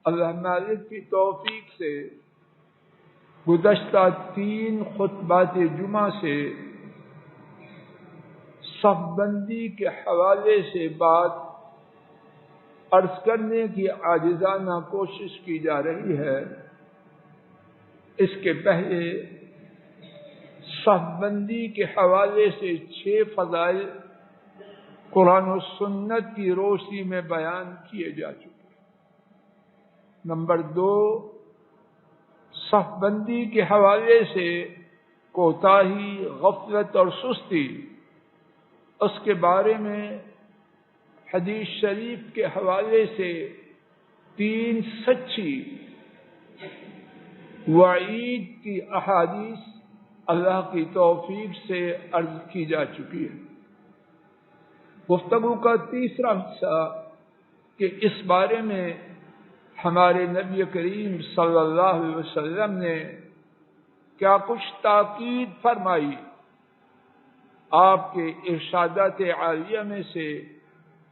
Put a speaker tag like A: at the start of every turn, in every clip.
A: اللہ مالک کی توفیق سے گزشتہ 3 خطبات جمعہ سے صف بندی کے حوالے سے بات عرض کرنے کی عاجزانہ کوشش کی جا رہی ہے۔ اس کے پہلے صف بندی کے حوالے سے 6 فضائل قرآن و سنت کی روشنی میں بیان کیے جا چکے۔ نمبر 2، صف بندی کے حوالے سے کوتاہی، غفلت اور سستی، اس کے بارے میں حدیث شریف کے حوالے سے 3 سچی وعید کی احادیث اللہ کی توفیق سے عرض کی جا چکی ہے۔ گفتگو کا تیسرا حصہ کہ اس بارے میں ہمارے نبی کریم صلی اللہ علیہ وسلم نے کیا کچھ تاکید فرمائی۔ آپ کے ارشادات عالیہ میں سے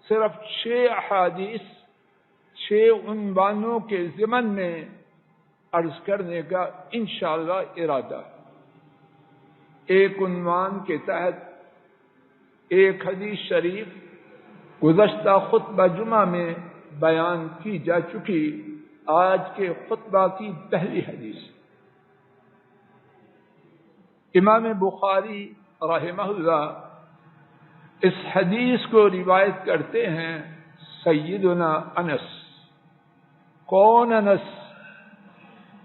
A: صرف 6 احادیث 6 عنوانوں کے ضمن میں عرض کرنے کا انشاءاللہ ارادہ ہے۔ ایک عنوان کے تحت ایک حدیث شریف گزشتہ خطبہ جمعہ میں بیان کی جا چکی، آج کے خطبہ کی پہلی حدیث۔ امام بخاری رحمہ اللہ اس حدیث کو روایت کرتے ہیں سیدنا انس۔ کون انس؟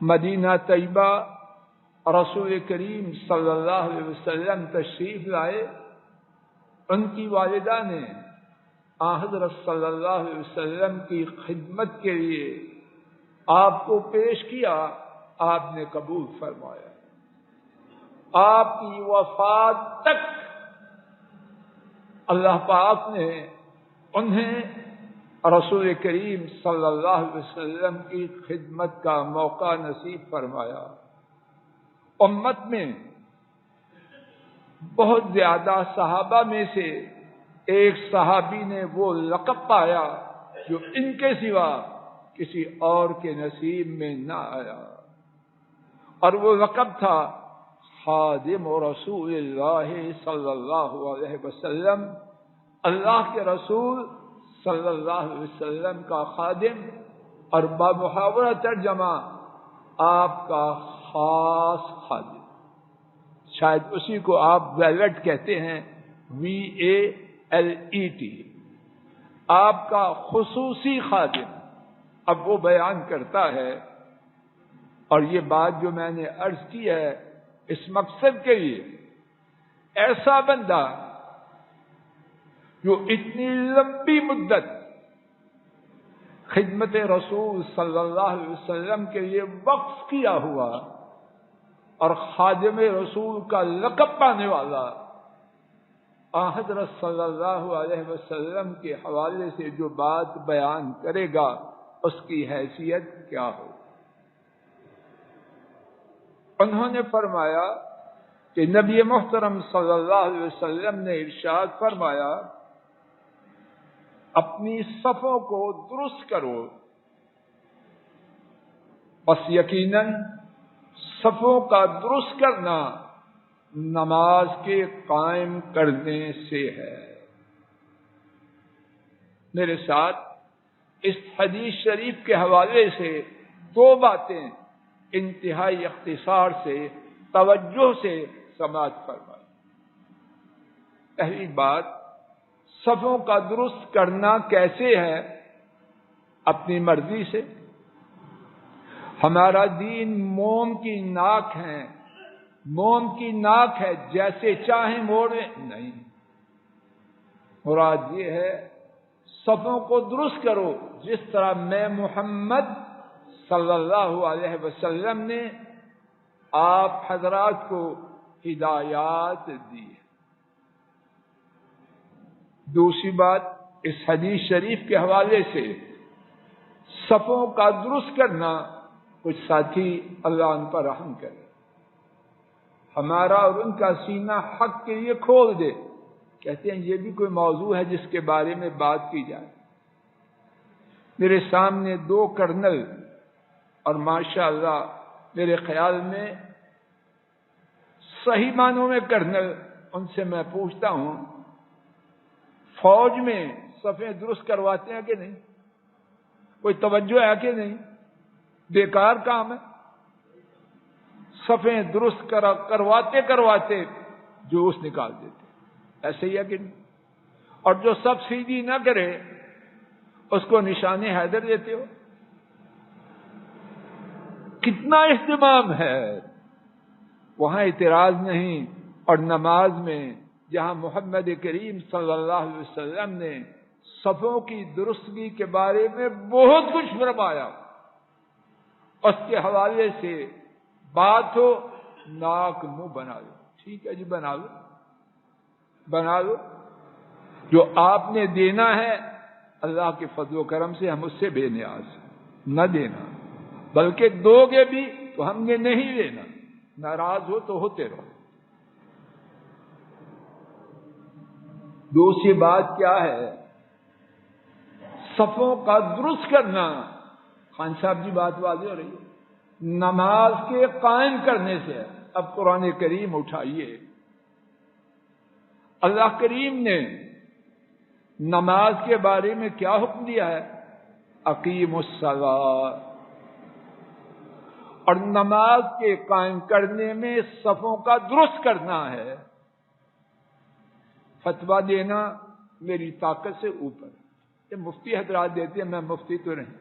A: مدینہ طیبہ رسول کریم صلی اللہ علیہ وسلم تشریف لائے، ان کی والدہ نے حضرت صلی اللہ علیہ وسلم کی خدمت کے لیے آپ کو پیش کیا، آپ نے قبول فرمایا۔ آپ کی وفات تک اللہ پاک نے انہیں رسول کریم صلی اللہ علیہ وسلم کی خدمت کا موقع نصیب فرمایا۔ امت میں بہت زیادہ صحابہ میں سے ایک صحابی نے وہ لقب پایا جو ان کے سوا کسی اور کے نصیب میں نہ آیا، اور وہ لقب تھا خادم رسول اللہ صلی اللہ علیہ وسلم، اللہ کے رسول صلی اللہ علیہ وسلم کا خادم، اور بمحاورہ ترجمہ آپ کا خاص خادم۔ شاید اسی کو آپ ویلٹ کہتے ہیں، VALET، آپ کا خصوصی خادم۔ اب وہ بیان کرتا ہے، اور یہ بات جو میں نے عرض کی ہے اس مقصد کے لیے، ایسا بندہ جو اتنی لمبی مدت خدمت رسول صلی اللہ علیہ وسلم کے لیے وقف کیا ہوا اور خادم رسول کا لقب پانے والا، حضرت صلی اللہ علیہ وسلم کے حوالے سے جو بات بیان کرے گا اس کی حیثیت کیا ہو۔ انہوں نے فرمایا کہ نبی محترم صلی اللہ علیہ وسلم نے ارشاد فرمایا، اپنی صفوں کو درست کرو، بس یقیناً صفوں کا درست کرنا نماز کے قائم کرنے سے ہے۔ میرے ساتھ اس حدیث شریف کے حوالے سے 2 باتیں انتہائی اختصار سے توجہ سے سماعت فرمائیں۔ پہلی بات، صفوں کا درست کرنا کیسے ہے؟ اپنی مرضی سے۔ ہمارا دین موم کی ناک ہے، موم کی ناک ہے جیسے چاہیں موڑیں نہیں۔ مراد یہ ہے صفوں کو درست کرو جس طرح میں محمد صلی اللہ علیہ وسلم نے آپ حضرات کو ہدایات دی ہے۔ دوسری بات، اس حدیث شریف کے حوالے سے صفوں کا درست کرنا، کچھ ساتھی اللہ ان پر رحم کرے، ہمارا اور ان کا سینہ حق کے لیے کھول دے، کہتے ہیں یہ بھی کوئی موضوع ہے جس کے بارے میں بات کی جائے۔ میرے سامنے دو کرنل، اور ماشاءاللہ میرے خیال میں صحیح معنوں میں کرنل، ان سے میں پوچھتا ہوں فوج میں صفیں درست کرواتے ہیں کہ نہیں؟ کوئی توجہ ہے کہ نہیں؟ بیکار کام ہے۔ صفیں درست کرواتے کرواتے جوش نکال دیتے، ایسے ہی ہے کہ نہیں؟ اور جو صف سیدھی نہ کرے اس کو نشان حیدر دیتے ہو۔ کتنا اہتمام ہے، وہاں اعتراض نہیں۔ اور نماز میں جہاں محمد کریم صلی اللہ علیہ وسلم نے صفوں کی درستگی کے بارے میں بہت کچھ فرمایا، اس کے حوالے سے بات ہو ناک منہ بنا لو، ٹھیک ہے جی بنا لو، بنا لو۔ جو آپ نے دینا ہے اللہ کے فضل و کرم سے ہم اس سے بے نیاز ہیں، نہ دینا، بلکہ دو گے بھی تو ہم نے نہیں دینا، ناراض ہو تو ہوتے رہو۔ دوسری بات کیا ہے؟ صفوں کا درست کرنا۔ خان صاحب جی بات واضح ہو رہی ہے، نماز کے قائم کرنے سے۔ اب قرآن کریم اٹھائیے، اللہ کریم نے نماز کے بارے میں کیا حکم دیا ہے؟ اقیموا الصلاۃ۔ اور نماز کے قائم کرنے میں صفوں کا درست کرنا ہے۔ فتویٰ دینا میری طاقت سے اوپر، یہ مفتی حضرات دیتے ہیں، میں مفتی تو نہیں،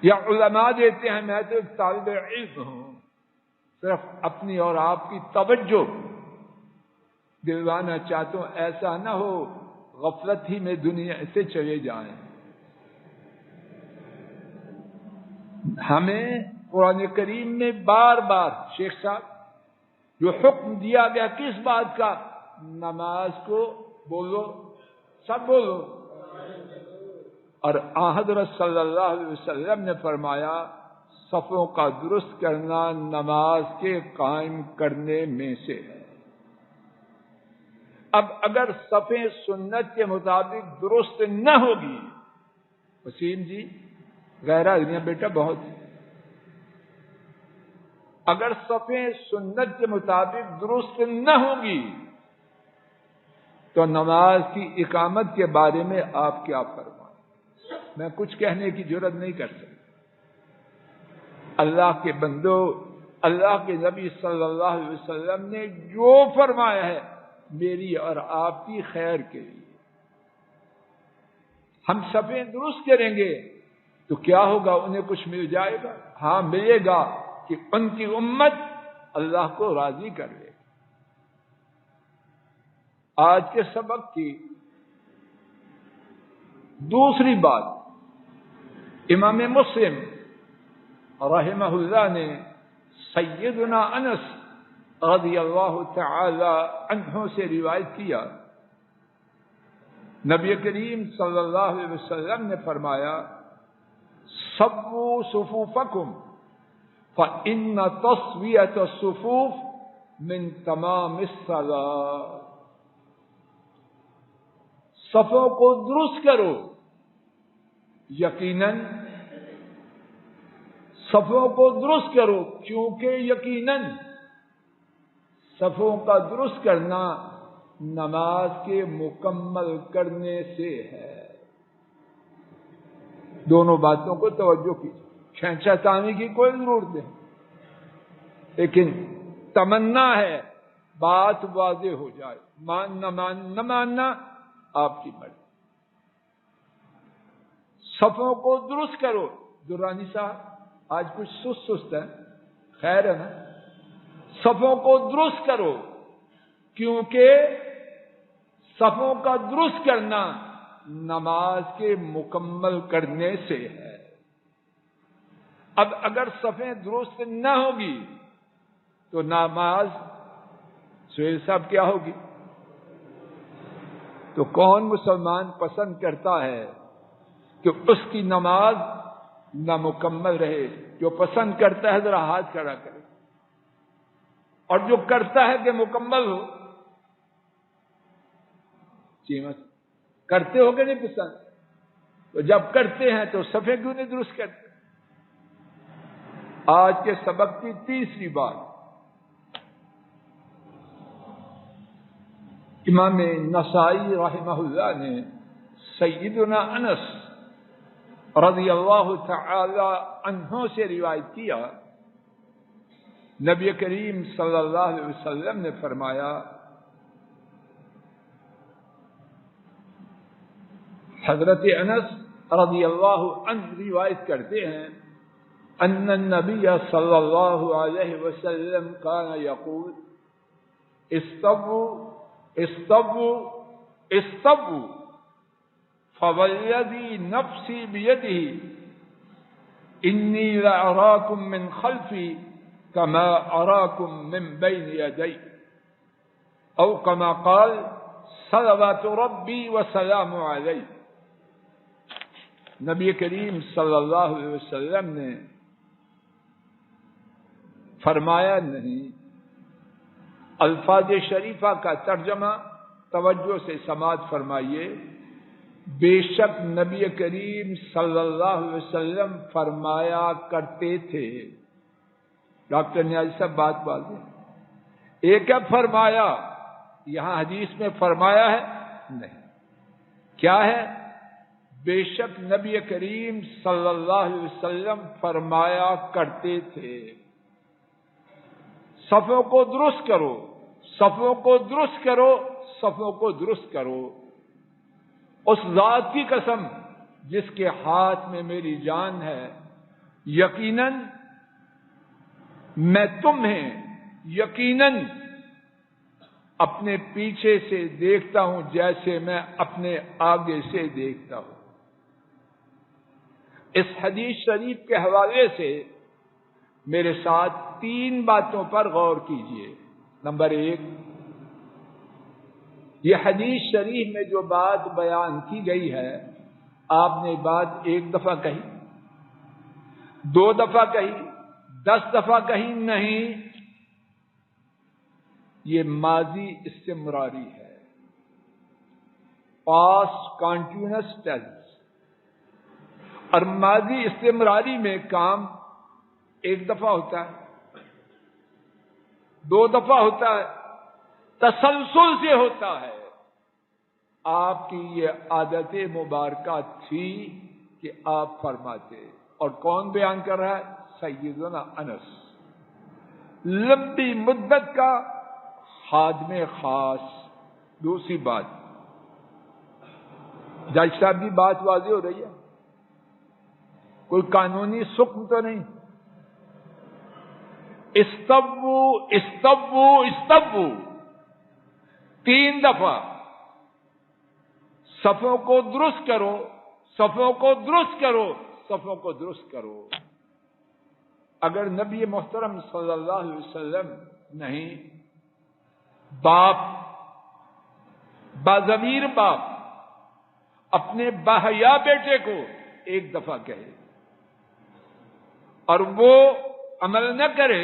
A: یا علماء دیتے ہیں، میں تو ایک طالب علم ہوں، صرف اپنی اور آپ کی توجہ دلوانا چاہتا ہوں، ایسا نہ ہو غفلت ہی میں دنیا سے چلے جائیں۔ ہمیں قرآن کریم میں بار بار شیخ صاحب جو حکم دیا گیا کس بات کا؟ نماز کو بولو، سب بولو۔ اور حضرت صلی اللہ علیہ وسلم نے فرمایا صفوں کا درست کرنا نماز کے قائم کرنے میں سے ہے۔ اب اگر صفیں سنت کے مطابق درست نہ ہوگی، وسیم جی غیر آدمیاں بیٹا بہت، اگر صفیں سنت کے مطابق درست نہ ہوگی تو نماز کی اقامت کے بارے میں آپ کیا فرمائیں؟ میں کچھ کہنے کی جرات نہیں کر سکتا۔ اللہ کے بندو، اللہ کے نبی صلی اللہ علیہ وسلم نے جو فرمایا ہے میری اور آپ کی خیر کے لیے، ہم صفیں درست کریں گے تو کیا ہوگا؟ انہیں کچھ مل جائے گا؟ ہاں ملے گا کہ ان کی امت اللہ کو راضی کر لے۔ آج کے سبق کی دوسری بات، امام مسلم رحمہ اللہ نے سیدنا انس رضی اللہ تعالی عنہ سے روایت کیا، نبی کریم صلی اللہ علیہ وسلم نے فرمایا صفوا صفوفکم فإن تصویۃ الصفوف من تمام الصلاۃ۔ صفوں کو درست کرو، یقیناً صفوں کو درست کرو، کیونکہ یقیناً صفوں کا درست کرنا نماز کے مکمل کرنے سے ہے۔ دونوں باتوں کو توجہ کی، کھینچا تانی کی کوئی ضرورت نہیں، لیکن تمنا ہے بات واضح ہو جائے، ماننا نہ ماننا آپ کی مرضی۔ صفوں کو درست کرو۔ درانی صاحب آج کچھ سست ہے، خیر ہے نا؟ صفوں کو درست کرو، کیونکہ صفوں کا درست کرنا نماز کے مکمل کرنے سے ہے۔ اب اگر صفیں درست نہ ہوگی تو نماز سہیل صاحب کیا ہوگی؟ تو کون مسلمان پسند کرتا ہے کہ اس کی نماز نامکمل رہے؟ جو پسند کرتا ہے ذرا ہاتھ کھڑا کرے، اور جو کرتا ہے کہ مکمل ہو، چیمت کرتے ہو کہ نہیں پسند؟ تو جب کرتے ہیں تو صفیں کیوں نہیں درست کرتے؟ آج کے سبق کی تیسری بات، امام نسائی رحمہ اللہ نے سیدنا انس رضی اللہ تعالی عنہ سے روایت کیا، نبی کریم صلی اللہ علیہ وسلم نے فرمایا، حضرت انس رضی اللہ عنہ روایت کرتے ہیں، ان النبی صلی اللہ علیہ وسلم کان یقول استووا استووا استووا فوالذی نفسی بیدہ انی لأراکم من خلفی کما اراکم من بین یدی، او کما قال صلوات ربی وسلام علیہ۔ نبی کریم صلی اللہ علیہ وسلم نے فرمایا نہیں، الفاظ شریفہ کا ترجمہ توجہ سے سماعت فرمائیے، بے شک نبی کریم صلی اللہ علیہ وسلم فرمایا کرتے تھے۔ ڈاکٹر نیازی صاحب بات واضح، ایک ہے فرمایا، یہاں حدیث میں فرمایا ہے نہیں، کیا ہے؟ بے شک نبی کریم صلی اللہ علیہ وسلم فرمایا کرتے تھے۔ صفوں کو درست کرو، صفوں کو درست کرو، صفوں کو درست کرو۔ اس ذات کی قسم جس کے ہاتھ میں میری جان ہے، یقیناً میں تمہیں یقیناً اپنے پیچھے سے دیکھتا ہوں جیسے میں اپنے آگے سے دیکھتا ہوں۔ اس حدیث شریف کے حوالے سے میرے ساتھ 3 باتوں پر غور کیجیے۔ نمبر 1، یہ حدیث شریف میں جو بات بیان کی گئی ہے، آپ نے بات 1 دفعہ کہی، 2 دفعہ کہی، 10 دفعہ کہی نہیں، یہ ماضی استمراری ہے، پاسٹ کنٹینیوس ٹینس۔ اور ماضی استمراری میں کام 1 دفعہ ہوتا ہے، 2 دفعہ ہوتا ہے، تسلسل سے ہوتا ہے۔ آپ کی یہ عادت مبارکہ تھی کہ آپ فرماتے، اور کون بیان کر رہا ہے؟ سیدنا انس، لمبی مدت کا خادم خاص۔ دوسری بات، جج صاحب کی بات واضح ہو رہی ہے، کوئی قانونی سکم تو نہیں۔ استووا استووا استووا 3 دفعہ، صفوں کو درست کرو، صفوں کو درست کرو، صفوں کو درست کرو۔ اگر نبی محترم صلی اللہ علیہ وسلم نہیں، باپ، باضمیر باپ اپنے باحیا بیٹے کو 1 دفعہ کہے اور وہ عمل نہ کرے،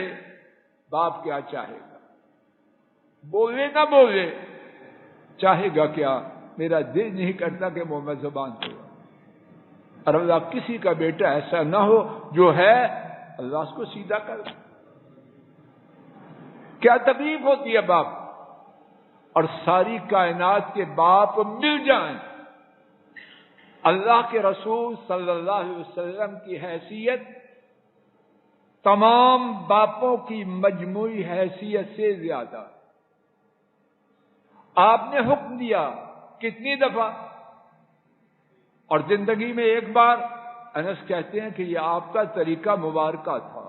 A: باپ کیا چاہے گا؟ بولے نہ بولے، چاہے گا کیا؟ میرا دل نہیں کرتا کہ وہ میں زبان سے، اور اللہ کسی کا بیٹا ایسا نہ ہو جو ہے، اللہ اس کو سیدھا کر۔ کیا تکلیف ہوتی ہے باپ، اور ساری کائنات کے باپ مل جائیں، اللہ کے رسول صلی اللہ علیہ وسلم کی حیثیت تمام باپوں کی مجموعی حیثیت سے زیادہ۔ آپ نے حکم دیا کتنی دفعہ؟ اور زندگی میں 1 بار۔ انس کہتے ہیں کہ یہ آپ کا طریقہ مبارکہ تھا۔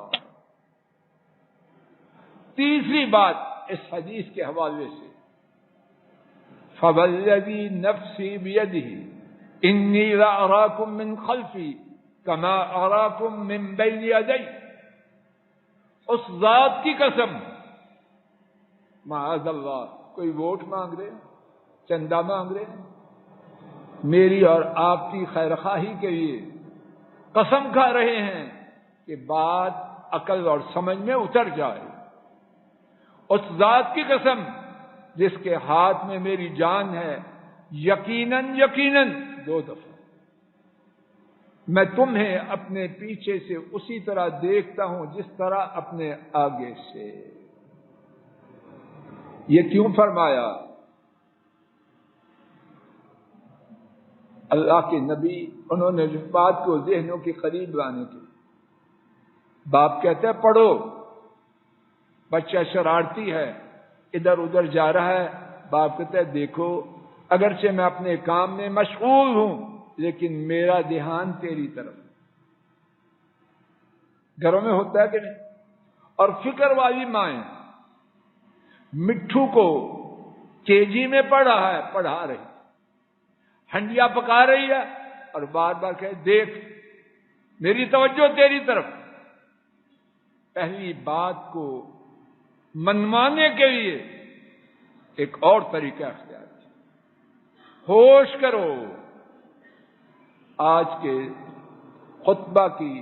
A: تیسری بات اس حدیث کے حوالے سے، فوالذی نفسی بیدہ انی لأراکم من خلفی کما اراکم من بین یدی۔ اس ذات کی قسم، معاذ اللہ، کوئی ووٹ مانگ رہے، چندہ مانگ رہے، میری اور آپ کی خیرخواہی کے لیے قسم کھا رہے ہیں کہ بات عقل اور سمجھ میں اتر جائے۔ اس ذات کی قسم جس کے ہاتھ میں میری جان ہے، یقیناً یقیناً 2 دفعہ میں تمہیں اپنے پیچھے سے اسی طرح دیکھتا ہوں جس طرح اپنے آگے سے۔ یہ کیوں فرمایا؟ اللہ کے نبی انہوں نے اس بات کو ذہنوں کے قریب لانے کے، باپ کہتے ہیں پڑھو، بچہ شرارتی ہے ادھر ادھر جا رہا ہے، باپ کہتا ہے دیکھو اگرچہ میں اپنے کام میں مشغول ہوں لیکن میرا دھیان تیری طرف۔ گھروں میں ہوتا ہے کہ نہیں؟ اور فکر والی مائیں مٹھو کو KG میں پڑھ رہا ہے، پڑھا رہی، ہنڈیا پکا رہی ہے اور بار بار کہے دیکھ میری توجہ تیری طرف۔ پہلی بات کو منوانے کے لیے ایک اور طریقہ اختیار کیا۔ ہوش کرو، آج کے خطبہ کی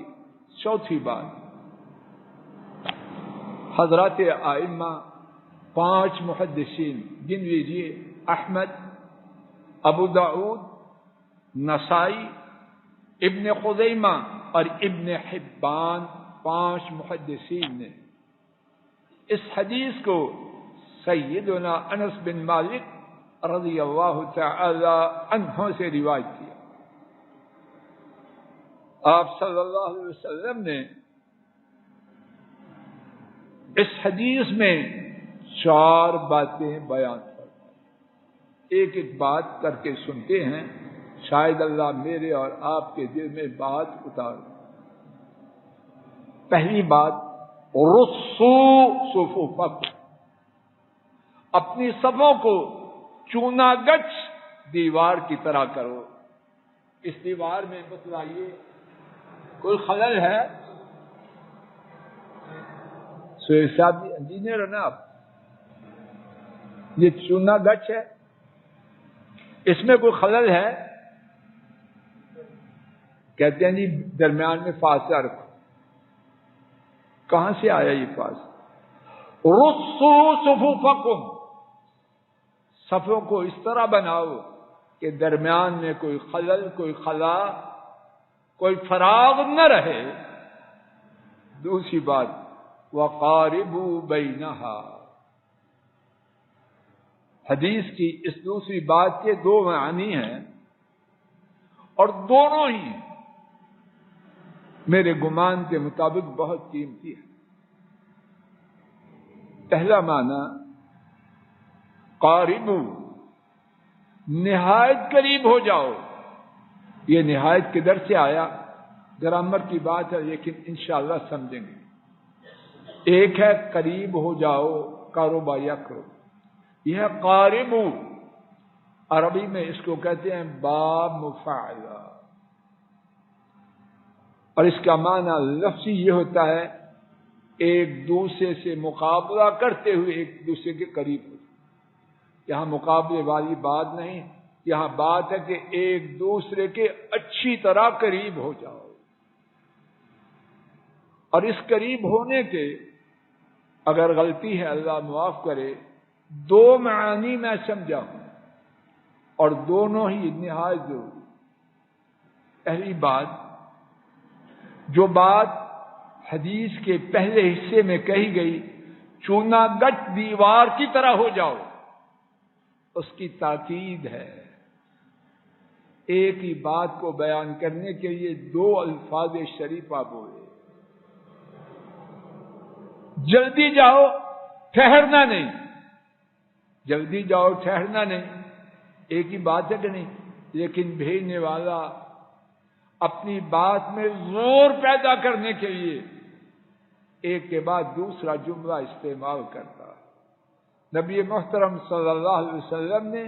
A: چوتھی بات، حضرات ائمہ 5 محدثین گن لیجیے، احمد، ابو داؤد، نسائی، ابن خزیمہ اور ابن حبان، 5 محدثین نے اس حدیث کو سیدنا انس بن مالک رضی اللہ تعالی عنہ سے روایت کیا۔ آپ صلی اللہ علیہ وسلم نے اس حدیث میں 4 باتیں بیان فرمائیں۔ ایک ایک بات کر کے سنتے ہیں، شاید اللہ میرے اور آپ کے دل میں بات اتار۔ پہلی بات، رصو صفوفکم، اپنی صفوں کو چونا گچ دیوار کی طرح کرو۔ اس دیوار میں بتلائیے کوئی خلل ہے؟ سہیل صاحب جی انجینئر ہے نا آپ، یہ چونا گچ ہے، اس میں کوئی خلل ہے؟ کہتے ہیں جی درمیان میں فاصلہ رکھو۔ کہاں سے آیا یہ فاصلہ؟ رصو صفوفکم، صفوں کو اس طرح بناؤ کہ درمیان میں کوئی خلل، کوئی خلا، کوئی فراغ نہ رہے۔ دوسری بات، وقاربوا بینہا، حدیث کی اس دوسری بات کے 2 معنی ہیں اور دونوں ہی میرے گمان کے مطابق بہت قیمتی ہے۔ پہلا معنی قاربوا، نہایت قریب ہو جاؤ۔ یہ نہایت کدھر سے آیا؟ گرامر کی بات ہے لیکن انشاءاللہ سمجھیں گے۔ ایک ہے قریب ہو جاؤ، کاروبار یا کرو، یہ ہے قاربوا، عربی میں اس کو کہتے ہیں باب مفاعلہ، اور اس کا معنی لفظی یہ ہوتا ہے ایک دوسرے سے مقابلہ کرتے ہوئے ایک دوسرے کے قریب ہو۔ یہاں مقابلے والی بات نہیں، یہاں بات ہے کہ ایک دوسرے کے اچھی طرح قریب ہو جاؤ۔ اور اس قریب ہونے کے اگر غلطی ہے اللہ معاف کرے، 2 معنی میں سمجھا ہوں اور دونوں ہی نہایت ضروری۔ پہلی بات، جو بات حدیث کے پہلے حصے میں کہی گئی چونا گچ دیوار کی طرح ہو جاؤ، اس کی تاکید ہے۔ ایک ہی بات کو بیان کرنے کے لیے 2 الفاظ شریفہ بولے۔ جلدی جاؤ، ٹھہرنا نہیں، جلدی جاؤ ٹھہرنا نہیں، ایک ہی بات ہے کہ نہیں؟ لیکن بھیجنے والا اپنی بات میں زور پیدا کرنے کے لیے ایک کے بعد دوسرا جملہ استعمال کرتا ہے۔ نبی محترم صلی اللہ علیہ وسلم نے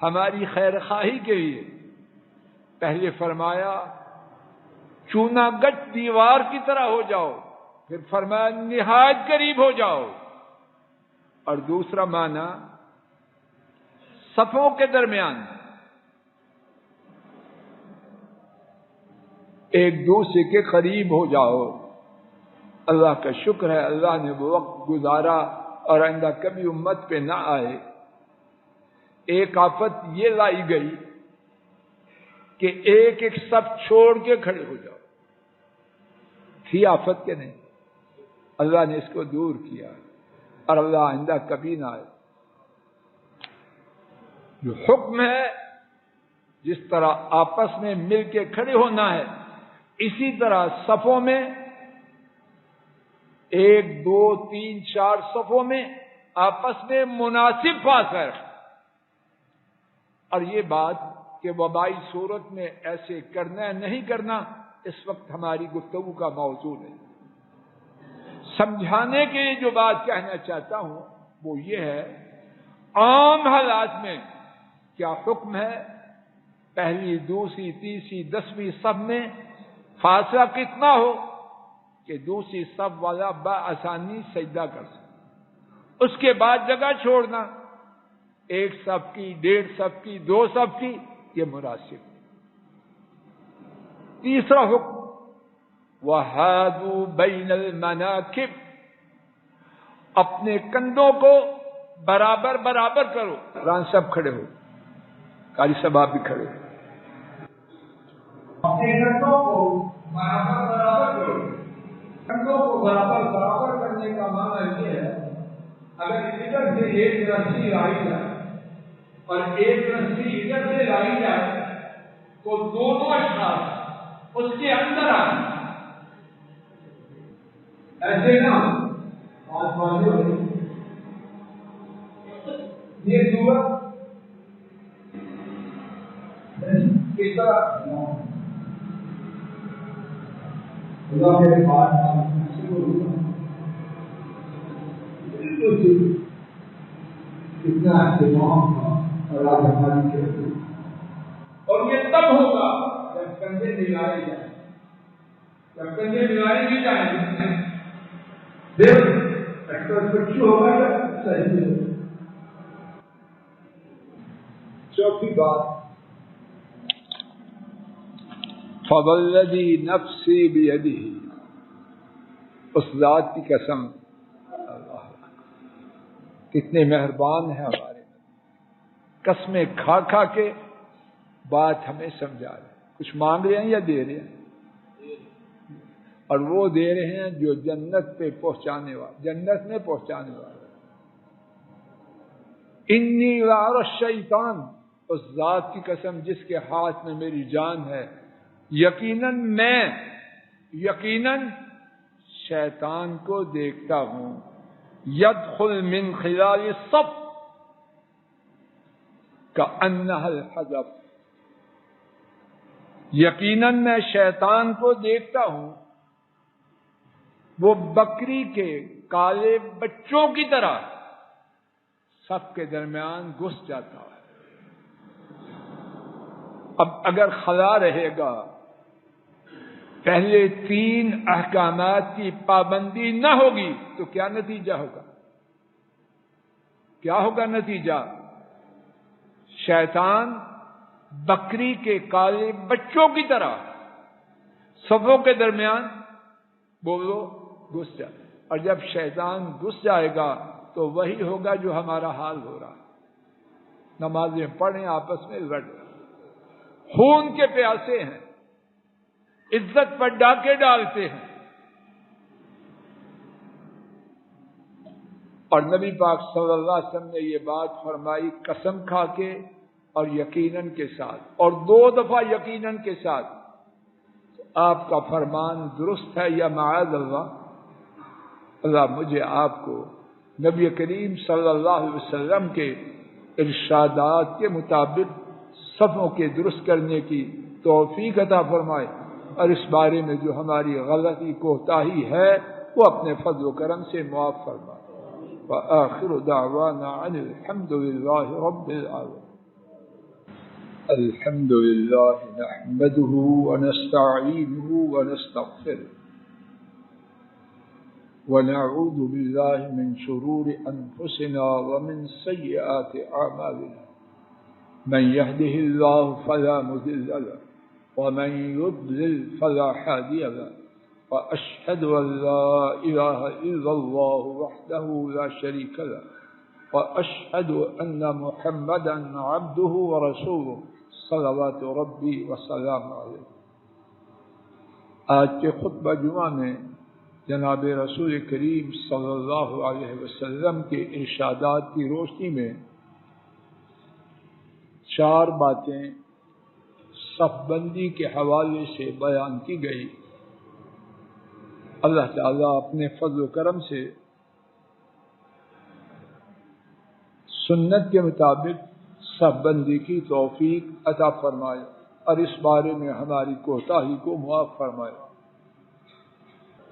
A: ہماری خیر خواہی کے لیے پہلے فرمایا چونا گچ دیوار کی طرح ہو جاؤ، پھر فرمایا نہایت قریب ہو جاؤ، اور دوسرا معنی صفوں کے درمیان ایک دوسرے کے قریب ہو جاؤ۔ اللہ کا شکر ہے اللہ نے وہ وقت گزارا اور آئندہ کبھی امت پہ نہ آئے۔ ایک آفت یہ لائی گئی کہ ایک ایک سب چھوڑ کے کھڑے ہو جاؤ. تھی آفت کے نہیں، اللہ نے اس کو دور کیا اور اللہ آئندہ کبھی نہ آئے. جو حکم ہے جس طرح آپس میں مل کے کھڑے ہونا ہے، اسی طرح صفوں میں 1 2 3 4 صفوں میں آپس میں مناسب فاصلہ رکھنا. اور یہ بات کہ وبائی صورت میں ایسے کرنا ہے نہیں کرنا اس وقت ہماری گفتگو کا موضوع نہیں. سمجھانے کے لیے جو بات کہنا چاہتا ہوں وہ یہ ہے، عام حالات میں کیا حکم ہے پہلی دوسری تیسری 10ویں صف میں فاصلہ کتنا ہو کہ دوسری صف والا بآسانی سجدہ کر سکے. اس کے بعد جگہ چھوڑنا 1 صف کی 1.5 صف کی 2 صف کی یہ مناسب. تیسرا حکم وَحَاذُوا بَيْنَ الْمَنَاكِبِ، اپنے کندھوں کو برابر برابر کرو. قرآن سب کھڑے ہو، قاری صاحب آپ بھی کھڑے ہو. اپنے کندھوں کو برابر برابر کرو. کندھوں کو برابر برابر کرنے کا معنی یہ ہے اگر ادھر سے ایک رسی لائی جائے اور ایک رسی ادھر سے لائی جائے تو دونوں اشخاص اس کے اندر آئیں. ایسے نا یہ صورت کس طرح اللہ میرے پاس کتنا اہتمام تھا اور آج ہماری کہتے اور یہ تب ہوگا جب کندھے ملائے جائیں. جب کندھے ملائے بھی جائیں بچی ہوگا صحیح. چوتھی بات فوالذی نفسی بیدہ، اس ذات کی قسم، اللہ کتنے مہربان ہیں ہمارے، قسمیں کھا کھا کے بات ہمیں سمجھا رہے ہیں. کچھ مانگ رہے ہیں یا دے رہے ہیں؟ اور وہ دے رہے ہیں جو جنت پہ پہنچانے والے، جنت میں پہنچانے والے. انی لأری الشیطان، اس ذات کی قسم جس کے ہاتھ میں میری جان ہے، یقیناً میں شیطان کو دیکھتا ہوں. یدخل من خلال الصف کأنها الحجر، یقیناً میں شیطان کو دیکھتا ہوں وہ بکری کے کالے بچوں کی طرح صف کے درمیان گھس جاتا ہے. اب اگر خلا رہے گا، پہلے 3 احکامات کی پابندی نہ ہوگی تو کیا نتیجہ ہوگا؟ کیا ہوگا نتیجہ؟ شیطان بکری کے کالے بچوں کی طرح صفوں کے درمیان بولو گھس جائے. اور جب شیطان گھس جائے گا تو وہی ہوگا جو ہمارا حال ہو رہا ہے. نمازیں پڑھیں، آپس میں لڑ رہے، خون کے پیاسے ہیں، عزت پر ڈاکے ڈالتے ہیں. اور نبی پاک صلی اللہ علیہ وسلم نے یہ بات فرمائی قسم کھا کے اور یقیناً کے ساتھ، اور 2 دفعہ یقیناً کے ساتھ. آپ کا فرمان درست ہے یا معاذ اللہ؟ اللہ مجھے آپ کو نبی کریم صلی اللہ علیہ وسلم کے ارشادات کے مطابق صفوں کے درست کرنے کی توفیق عطا فرمائے، اور اس بارے میں جو ہماری غلطی کوتاہی ہے وہ اپنے فضل و کرم سے معاف فرمائے. وآخر دعوانا عن الحمد لله رب العالمين. الحمد لله نحمده ونستعينه ونستغفره ونعوذ بالله من شرور أنفسنا ومن سيئات أعمالنا. من يهده الله فلا مضل له ومن يضلل فلا هادي له. وأشهد أن لا إله إلا الله وحده لا شريك له وأشهد أن محمدا عبده ورسوله صلوات ربی وسلام علیہ۔ آج کے خطبہ جمعہ میں جناب رسول کریم صلی اللہ علیہ وسلم کے ارشادات کی روشنی میں 4 باتیں صف بندی کے حوالے سے بیان کی گئی۔ اللہ تعالیٰ اپنے فضل و کرم سے سنت کے مطابق صف بندی کی توفیق عطا فرمائے اور اس بارے میں ہماری کوتاہی کو معاف فرمائے۔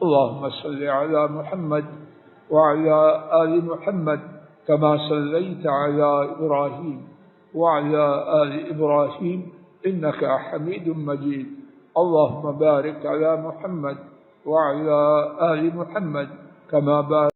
A: اللهم صل على محمد وعلى آل محمد كما صليت على إبراهيم وعلى آل إبراهيم إنك حميد مجيد اللهم بارك على محمد وعلى آل محمد كما باركت